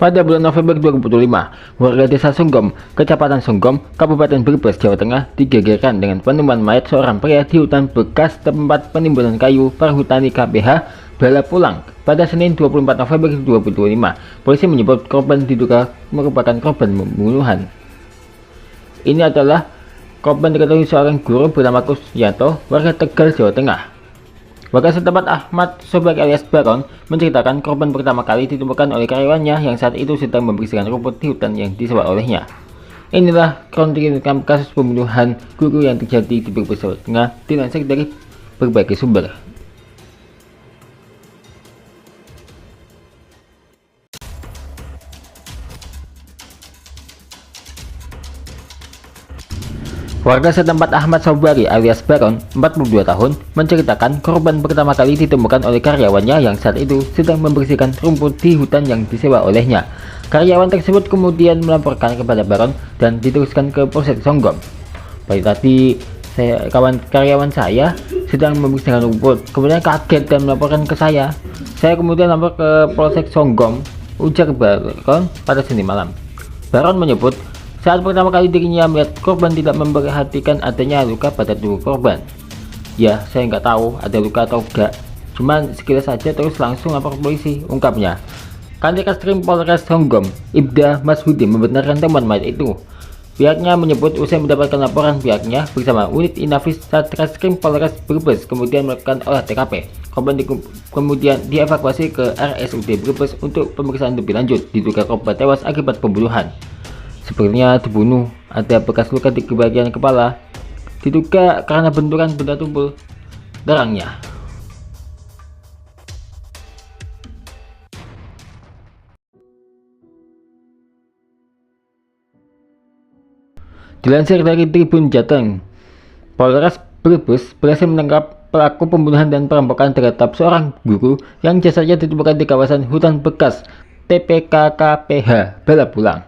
Pada bulan November 2025, warga desa Songgom, Kecamatan Songgom, Kabupaten Brebes, Jawa Tengah digegerkan dengan penemuan mayat seorang pria di hutan bekas tempat penimbunan kayu Perhutani KPH Balapulang pada Senin 24 November 2025. Polisi menyebut korban diduga merupakan korban pembunuhan. Ini adalah korban diketahui seorang guru bernama Kusyanto, warga Tegal, Jawa Tengah. Warga setempat Ahmad Sobak alias Baron menceritakan korban pertama kali ditemukan oleh karyawannya yang saat itu sedang membersihkan rumput di hutan yang disewa olehnya. Inilah kronologi kasus pembunuhan guru yang terjadi di Brebes, Jawa Tengah, dilansir dari berbagai sumber. Warga setempat Ahmad Sobari alias Baron, 42 tahun, menceritakan korban pertama kali ditemukan oleh karyawannya yang saat itu sedang membersihkan rumput di hutan yang disewa olehnya. Karyawan tersebut kemudian melaporkan kepada Baron dan diteruskan ke Polsek Songgom. Baik tadi karyawan saya sedang membersihkan rumput, kemudian kaget dan melaporkan ke saya. Saya kemudian lapor ke Polsek Songgom, ujar Baron pada Senin malam. Baron menyebut saat pertama kali dirinya melihat korban tidak memperhatikan adanya luka pada tubuh korban. Ya, saya nggak tahu ada luka atau enggak, cuman sekilas saja terus langsung lapor polisi, ungkapnya. Kanit Reskrim Polres Songgom, Ibda Mashudi, membenarkan temuan mayat itu. Pihaknya menyebut usai mendapatkan laporan, pihaknya bersama unit Inafis Satreskrim Polres Brebes kemudian melakukan olah TKP. Korban kemudian dievakuasi ke RSUD Brebes untuk pemeriksaan lebih lanjut. Diduga korban tewas akibat pembunuhan. Sepertinya dibunuh, ada bekas luka di bagian kepala, diduga karena benturan benda tumpul darahnya. Dilansir dari Tribun Jateng, Polres Brebes berhasil menangkap pelaku pembunuhan dan perampokan terhadap seorang guru yang jasadnya ditemukan di kawasan hutan bekas TPKKPH Balapulang.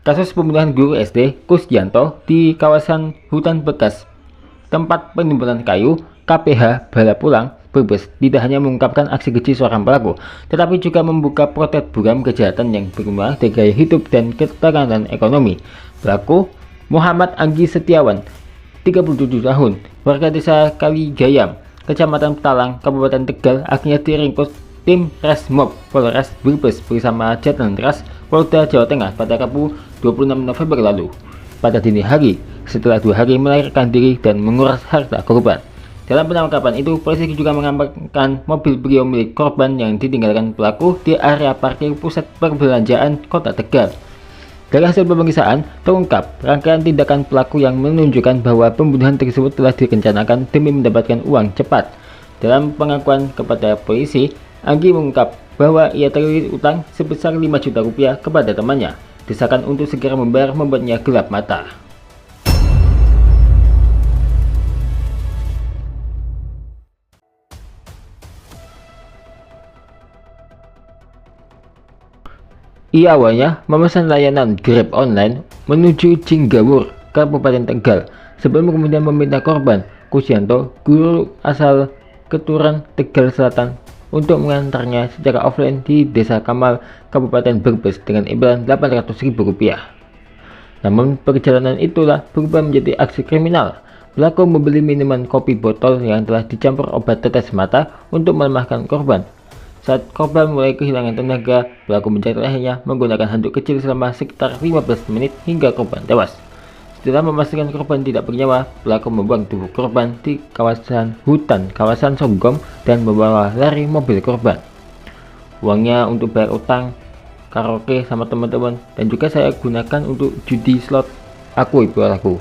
Kasus pembunuhan guru SD Kusyanto di kawasan hutan bekas tempat penimbunan kayu KPH Balapulang, Brebes tidak hanya mengungkapkan aksi keji seorang pelaku, tetapi juga membuka potret buram kejahatan yang bermula dari gaya hidup dan ketekanan ekonomi. Pelaku Muhammad Anggi Setiawan, 37 tahun, warga desa Kaligayam, Kecamatan Talang, Kabupaten Tegal, akhirnya diringkus tim Resmob Polres Brebes bersama Jatentras Polda Jawa Tengah pada Rabu 26 November lalu. Pada dini hari, setelah 2 hari melarikan diri dan menguras harta korban. Dalam penangkapan itu, polisi juga mengamankan mobil Brio milik korban yang ditinggalkan pelaku di area parkir pusat perbelanjaan Kota Tegal. Dari hasil pemeriksaan, terungkap rangkaian tindakan pelaku yang menunjukkan bahwa pembunuhan tersebut telah direncanakan demi mendapatkan uang cepat. Dalam pengakuan kepada polisi, Anggi mengungkap bahwa ia terlilit utang sebesar 5 juta rupiah kepada temannya. Desakan untuk segera membayar membuatnya gelap mata. Ia awalnya memesan layanan Grab online menuju Jinggawur, Kabupaten Tegal, sebelum kemudian meminta korban Kusyanto, guru asal Keturan Tegal Selatan, untuk mengantarnya secara offline di Desa Kamal, Kabupaten Brebes dengan imbalan Rp800.000. Namun perjalanan itulah berubah menjadi aksi kriminal. Pelaku membeli minuman kopi botol yang telah dicampur obat tetes mata untuk melemahkan korban. Saat korban mulai kehilangan tenaga, pelaku mencari lehernya menggunakan handuk kecil selama sekitar 15 menit hingga korban tewas. Setelah memastikan korban tidak bernyawa, pelaku membuang tubuh korban di kawasan hutan kawasan Songgom dan membawa lari mobil korban. Uangnya untuk bayar utang, karaoke sama teman-teman, dan juga saya gunakan untuk judi slot ibu aku.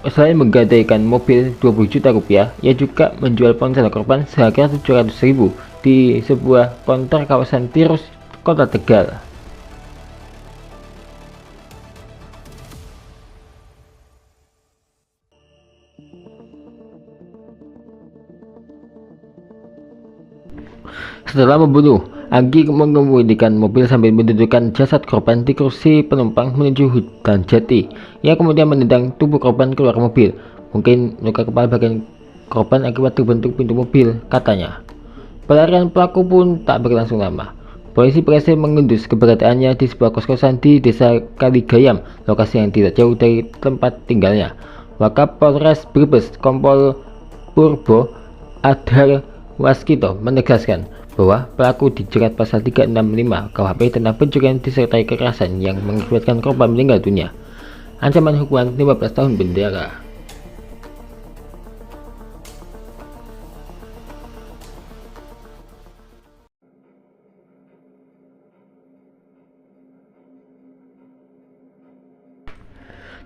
Selain menggadaikan mobil 20 juta rupiah, ia juga menjual ponsel korban seharga 700.000 di sebuah konter kawasan Tirus, Kota Tegal. Setelah membunuh, Anggi mengemudikan mobil sambil mendudukkan jasad korban di kursi penumpang menuju hutan jati. Ia kemudian menendang tubuh korban keluar mobil. Mungkin luka kepala bagian korban akibat terbentuk pintu mobil, katanya. Pelarian pelaku pun tak berlangsung lama. Polisi berhasil mengendus keberadaannya di sebuah kos-kosan di Desa Kaligayam, lokasi yang tidak jauh dari tempat tinggalnya. Wakapolres Brebes Kompol Purbo Adhar Waskito menegaskan bahwa pelaku dijerat pasal 365 KUHP tentang pencurian disertai kekerasan yang mengakibatkan korban meninggal dunia. Ancaman hukuman 15 tahun penjara.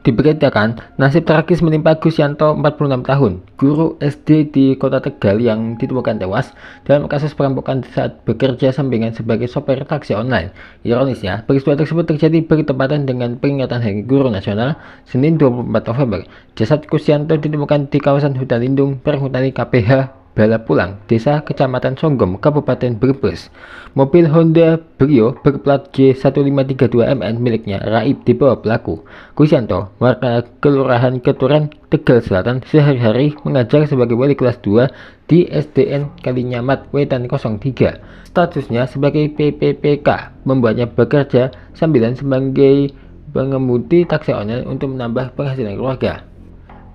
Diberitakan, nasib tragis menimpa Gusyanto, 46 tahun, guru SD di Kota Tegal yang ditemukan tewas dalam kasus perampokan saat bekerja sampingan sebagai sopir taksi online. Ironisnya, peristiwa tersebut terjadi bertepatan dengan peringatan Hari Guru Nasional, Senin 24 November. Jasad Gusyanto ditemukan di kawasan hutan lindung Perhutani KPH Balapulang, Desa Kecamatan Songgom, Kabupaten Brebes. Mobil Honda Brio berplat J1532MN miliknya raib dibawa pelaku. Gusyanto, warga Kelurahan Keturan, Tegal Selatan, sehari-hari mengajar sebagai wali kelas 2 di SDN Kalinyamat Wetan 03. Statusnya sebagai PPPK membuatnya bekerja sambilan sebagai pengemudi taksi online untuk menambah penghasilan keluarga.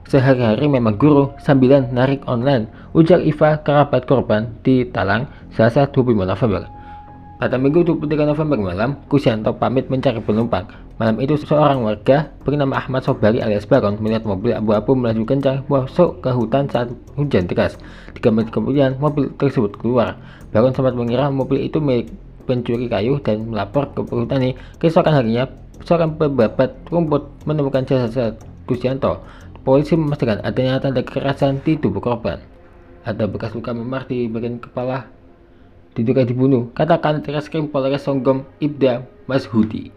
Sehari-hari memang guru sambilan narik online, ujar Iva, kerabat korban di Talang, Selasa 25 November. Pada Minggu 23 November malam, Gusyanto pamit mencari penumpang. Malam itu seorang warga bernama Ahmad Sobari alias Baron melihat mobil abu-abu melaju kencang masuk ke hutan saat hujan deras. 3 menit kemudian mobil tersebut keluar. Baron sempat mengira mobil itu milik pencuri kayu dan melapor ke perhutani. Keesokan harinya, seorang pebabat rumput menemukan jasad Gusyanto. Polisi memastikan adanya tanda kekerasan di tubuh korban. Ada bekas luka memar di bagian kepala, diduga dibunuh, kata Kanit Reskrim Polres Songgom Ibda Mashudi.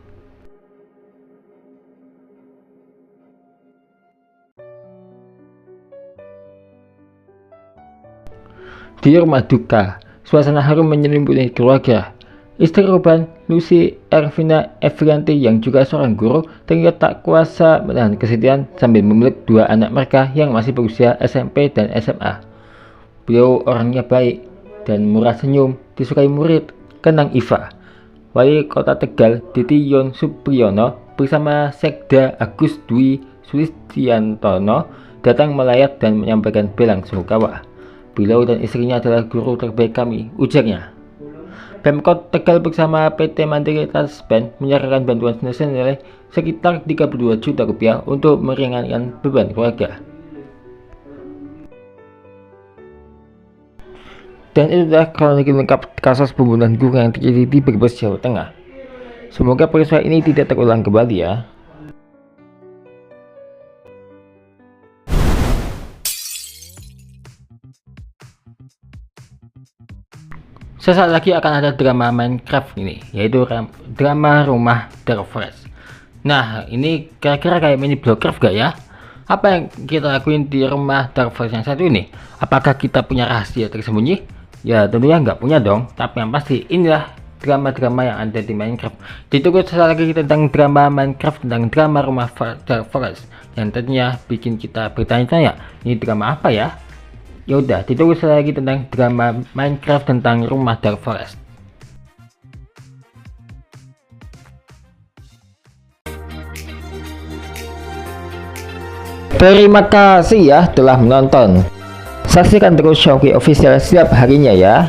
Di rumah duka, suasana harum menyelimuti keluarga. Istri korban, Lucy Ervina Evrianti yang juga seorang guru, terlihat tak kuasa menahan kesedihan sambil memeluk dua anak mereka yang masih berusia SMP dan SMA. Beliau orangnya baik dan murah senyum, disukai murid, kenang Iva. Wali Kota Tegal, Diti Yon Supriyono, bersama Sekda Agus Dwi Sulistiantono datang melayat dan menyampaikan belang sungkawa. Beliau dan istrinya adalah guru terbaik kami, ujarnya. Pemkot Tegal bersama PT Mandiri Taspen menyerahkan bantuan senilai sekitar 32 juta rupiah untuk meringankan beban keluarga. Dan itu adalah kronologi lengkap kasus pembunuhan guru yang terjadi di Brebes, Jawa Tengah. Semoga peristiwa ini tidak terulang kembali ya. Sesaat lagi akan ada drama Minecraft ini, yaitu drama Rumah Dark Forest. Nah, ini kira-kira kayak mini Blowcraft gak ya? Apa yang kita lakuin di Rumah Dark Forest yang satu ini? Apakah kita punya rahasia tersembunyi? Ya tentunya nggak punya dong, tapi yang pasti inilah drama-drama yang ada di Minecraft. Ditunggu sesaat lagi tentang drama Minecraft, tentang drama Rumah Dark Forest, yang tentunya bikin kita bertanya-tanya, ini drama apa ya? Ya udah, ditunggu lagi tentang drama Minecraft tentang Rumah Dark Forest. Terima kasih ya telah menonton. Saksikan terus Showki Official setiap harinya ya.